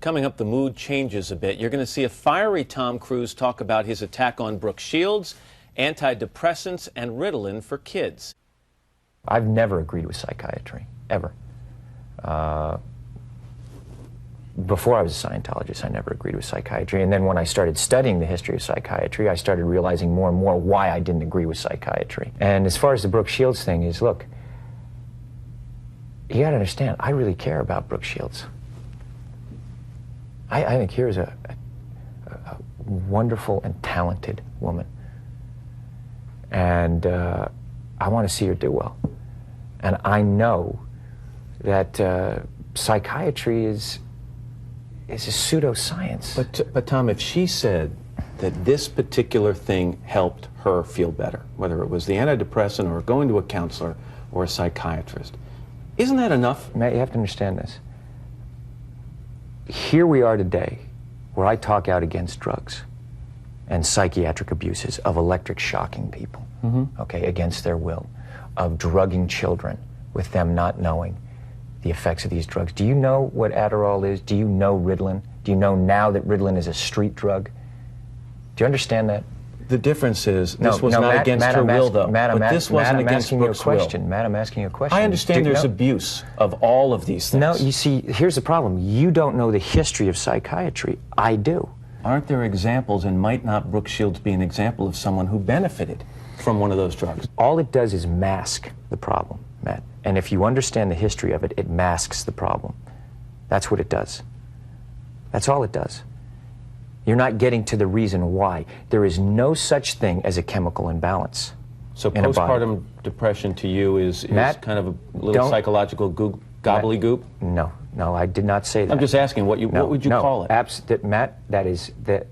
Coming up, the mood changes a bit. You're going to see a fiery Tom Cruise talk about his attack on Brooke Shields, antidepressants, and Ritalin for kids. I've never agreed with psychiatry, ever. Before I was a Scientologist, I never agreed with psychiatry. And then when I started studying the history of psychiatry, I started realizing more and more why I didn't agree with psychiatry. And as far as the Brooke Shields thing is, look, you got to understand, I really care about Brooke Shields. I think here's a wonderful and talented woman. And I want to see her do well. And I know that psychiatry is a pseudoscience. But Tom, if she said that this particular thing helped her feel better, whether it was the antidepressant or going to a counselor or a psychiatrist, isn't that enough? Matt, you have to understand this. Here we are today, where I talk out against drugs and psychiatric abuses of electric shocking people, okay, against their will, of drugging children with them not knowing the effects of these drugs. Do you know what Adderall is? Do you know Ritalin? Do you know now that Ritalin is a street drug? Do you understand that? The difference is this was not Matt, against Matt, her will, though. Matt, but this wasn't against Brooke's will. Matt, I'm asking you a question. I understand there's abuse of all of these things. No, you see, here's the problem. You don't know the history of psychiatry. I do. Aren't there examples, and might not Brooke Shields be an example of someone who benefited from one of those drugs? All it does is mask the problem, Matt. And if you understand the history of it, it masks the problem. That's what it does. That's all it does. You're not getting to the reason why. There is no such thing as a chemical imbalance. So postpartum depression to you is Matt, kind of a little psychological gobbledygook? No, I did not say that. I'm just asking, what would you call it? Matt, that is the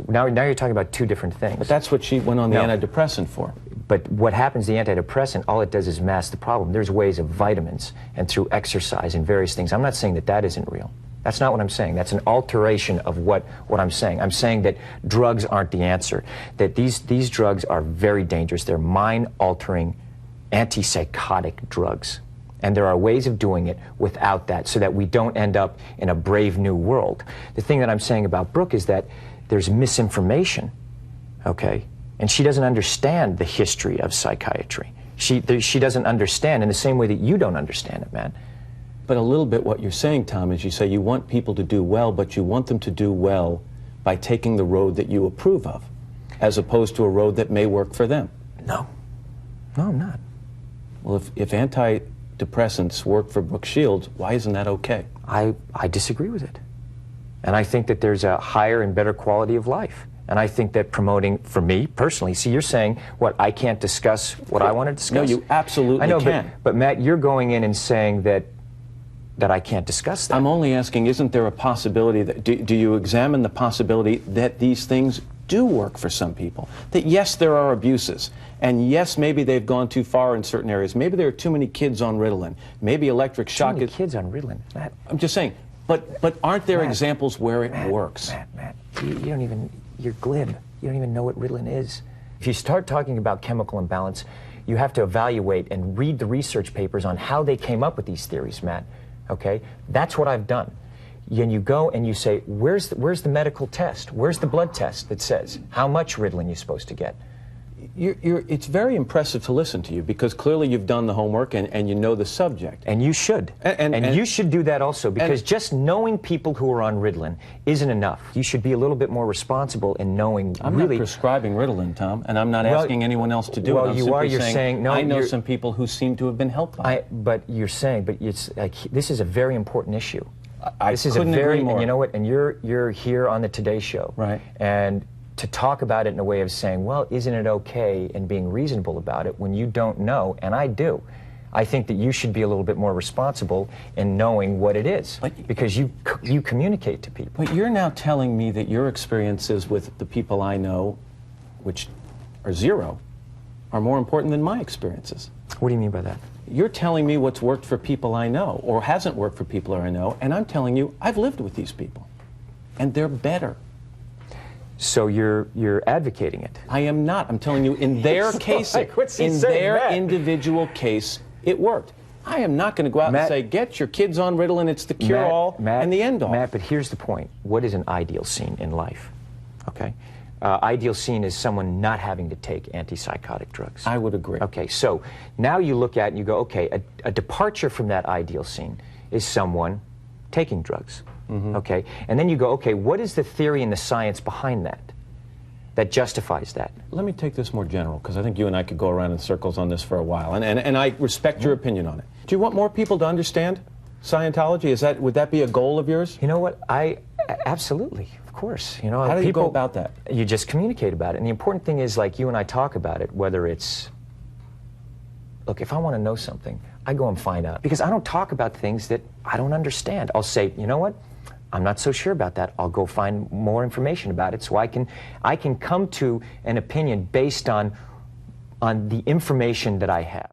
now you're talking about two different things. But that's what she went on the antidepressant for. But what happens, the antidepressant, all it does is mask the problem. There's ways of vitamins and through exercise and various things. I'm not saying that that isn't real. That's not what I'm saying. That's an alteration of what I'm saying. I'm saying that drugs aren't the answer, that these drugs are very dangerous. They're mind-altering, antipsychotic drugs. And there are ways of doing it without that so that we don't end up in a brave new world. The thing that I'm saying about Brooke is that there's misinformation, okay? And she doesn't understand the history of psychiatry. She doesn't understand in the same way that you don't understand it, man. But a little bit what you're saying, Tom, is you say you want people to do well, but you want them to do well by taking the road that you approve of, as opposed to a road that may work for them. No, I'm not. Well, if antidepressants work for Brooke Shields, why isn't that okay? I disagree with it. And I think that there's a higher and better quality of life. And I think that promoting, for me personally, see, you're saying, what, I can't discuss what I want to discuss? No, you absolutely can. But Matt, you're going in and saying that I can't discuss that. I'm only asking, isn't there a possibility that, do you examine the possibility that these things do work for some people? That yes, there are abuses, and yes, maybe they've gone too far in certain areas. Maybe there are too many kids on Ritalin. Maybe electric shock. Too many kids on Ritalin, Matt. I'm just saying, but aren't there examples where it works? Matt, you don't even, you're glib. You don't even know what Ritalin is. If you start talking about chemical imbalance, you have to evaluate and read the research papers on how they came up with these theories, Matt. Okay, that's what I've done. And you go and you say, where's the medical test? Where's the blood test that says how much Ritalin you're supposed to get? It's very impressive to listen to you, because clearly you've done the homework and you know the subject. And you should. And you should do that also, because just knowing people who are on Ritalin isn't enough. You should be a little bit more responsible in knowing I'm really... not prescribing Ritalin, Tom, and I'm not asking anyone else to do it. Well, you're saying... No, I know some people who seem to have been helped by it. But you're saying, but it's like, this is a very important issue. This is a very, and you know what, and you're here on the Today Show. Right. And to talk about it in a way of saying, well, isn't it okay, and being reasonable about it when you don't know, and I do. I think that you should be a little bit more responsible in knowing what it is, because you communicate to people. But you're now telling me that your experiences with the people I know, which are zero, are more important than my experiences. What do you mean by that? You're telling me what's worked for people I know, or hasn't worked for people I know, and I'm telling you I've lived with these people, and they're better. So you're advocating it? I am not. I'm telling you, in their case, like, in their individual case, it worked. I am not going to go out Matt, and say, get your kids on Ritalin, it's the cure-all and the end-all. Matt, but here's the point. What is an ideal scene in life? Okay? Ideal scene is someone not having to take antipsychotic drugs. I would agree. Okay, so now you look at it and you go, okay, a departure from that ideal scene is someone taking drugs. Okay? And then you go, okay, what is the theory and the science behind that justifies that? Let me take this more general, because I think you and I could go around in circles on this for a while, and I respect your opinion on it. Do you want more people to understand Scientology? Would that be a goal of yours? You know what? Absolutely, of course. You know, how do you go about that? You just communicate about it. And the important thing is, like, you and I talk about it, whether it's, look, if I want to know something, I go and find out. Because I don't talk about things that I don't understand. I'll say, you know what? I'm not so sure about that. I'll go find more information about it so I can come to an opinion based on the information that I have.